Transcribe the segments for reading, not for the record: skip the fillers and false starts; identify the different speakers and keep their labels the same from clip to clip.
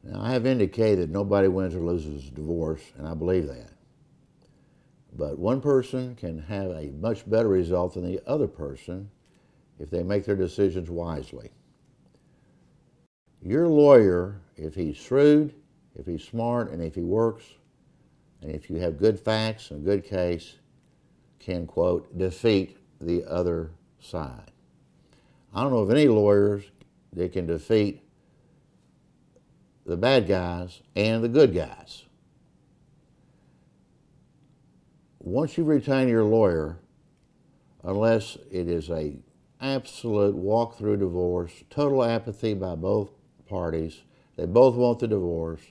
Speaker 1: Now, I have indicated nobody wins or loses a divorce, and I believe that. But one person can have a much better result than the other person if they make their decisions wisely. Your lawyer, if he's shrewd, if he's smart, and if he works, and if you have good facts and a good case, can, quote, defeat the other side. I don't know of any lawyers that can defeat the bad guys and the good guys. Once you retain your lawyer, unless it is a absolute walk-through divorce, total apathy by both parties, they both want the divorce,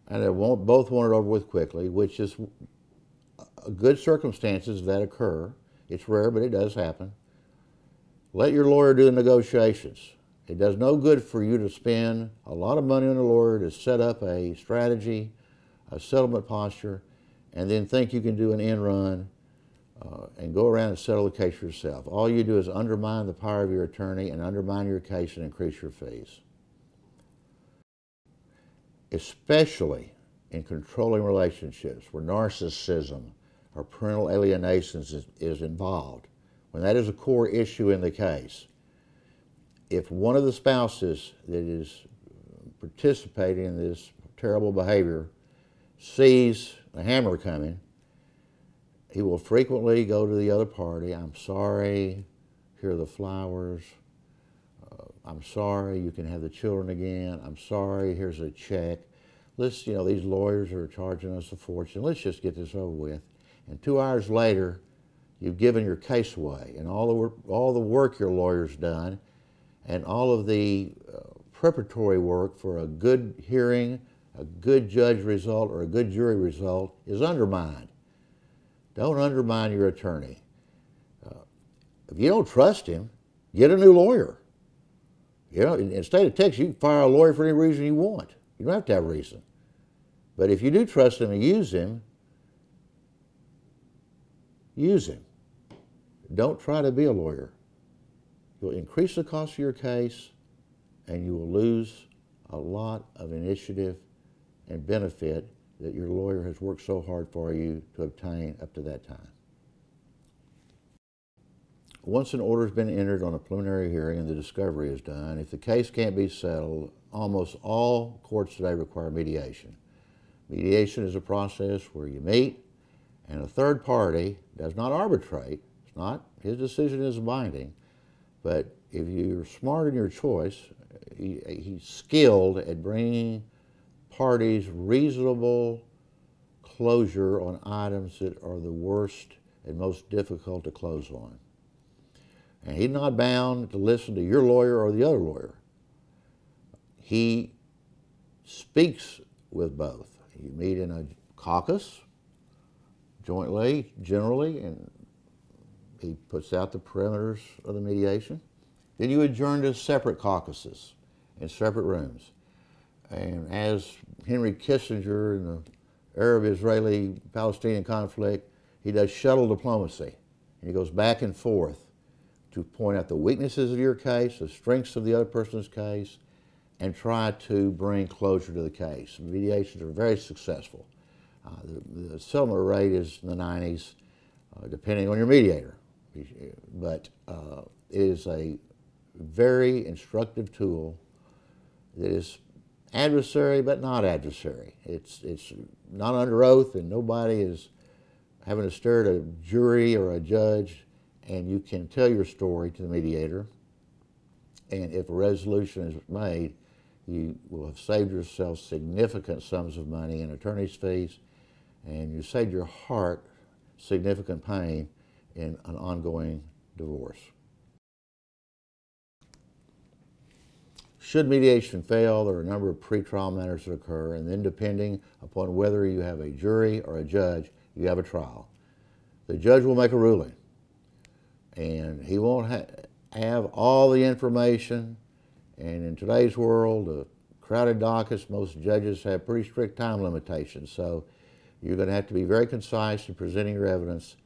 Speaker 1: and they both want it over with quickly, which is good circumstances that occur. It's rare, but it does happen. Let your lawyer do the negotiations. It does no good for you to spend a lot of money on a lawyer to set up a strategy, a settlement posture, and then think you can do an end run and go around and settle the case yourself. All you do is undermine the power of your attorney and undermine your case and increase your fees. Especially in controlling relationships where narcissism or parental alienation is involved. When that is a core issue in the case, if one of the spouses that is participating in this terrible behavior sees a hammer coming, he will frequently go to the other party. I'm sorry, here are the flowers. I'm sorry, you can have the children again. I'm sorry, here's a check. These lawyers are charging us a fortune. Let's just get this over with. And 2 hours later, you've given your case away, and all the work your lawyer's done, and all of the preparatory work for a good hearing, a good judge result, or a good jury result is undermined. Don't undermine your attorney. If you don't trust him, get a new lawyer. In the state of Texas, you can fire a lawyer for any reason you want. You don't have to have a reason. But if you do trust him and use him, use him. Don't try to be a lawyer. You'll increase the cost of your case, and you will lose a lot of initiative and benefit that your lawyer has worked so hard for you to obtain up to that time. Once an order has been entered on a preliminary hearing and the discovery is done, if the case can't be settled, almost all courts today require mediation. Mediation is a process where you meet and a third party does not arbitrate. It's not, his decision is binding, but if you're smart in your choice, he's skilled at bringing parties reasonable closure on items that are the worst and most difficult to close on. And he's not bound to listen to your lawyer or the other lawyer. He speaks with both. You meet in a caucus, jointly, generally, and he puts out the perimeters of the mediation. Then you adjourn to separate caucuses in separate rooms. And as Henry Kissinger in the Arab-Israeli-Palestinian conflict, he does shuttle diplomacy. And he goes back and forth to point out the weaknesses of your case, the strengths of the other person's case, and try to bring closure to the case. Mediations are very successful. The settlement rate is in the 90s, depending on your mediator. But it is a very instructive tool that is adversary but not adversary. It's not under oath, and nobody is having to stare at a jury or a judge, and you can tell your story to the mediator, and if a resolution is made, you will have saved yourself significant sums of money in attorney's fees, and you saved your heart significant pain in an ongoing divorce. Should mediation fail, there are a number of pretrial matters that occur, and then depending upon whether you have a jury or a judge, you have a trial. The judge will make a ruling, and he won't have all the information, and in today's world, the crowded dockets, most judges have pretty strict time limitations, so you're going to have to be very concise in presenting your evidence,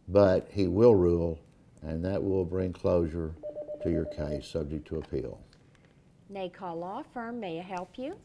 Speaker 1: but he will rule, and that will bring closure to your case subject to appeal.
Speaker 2: NACAW Law Firm, may I help you?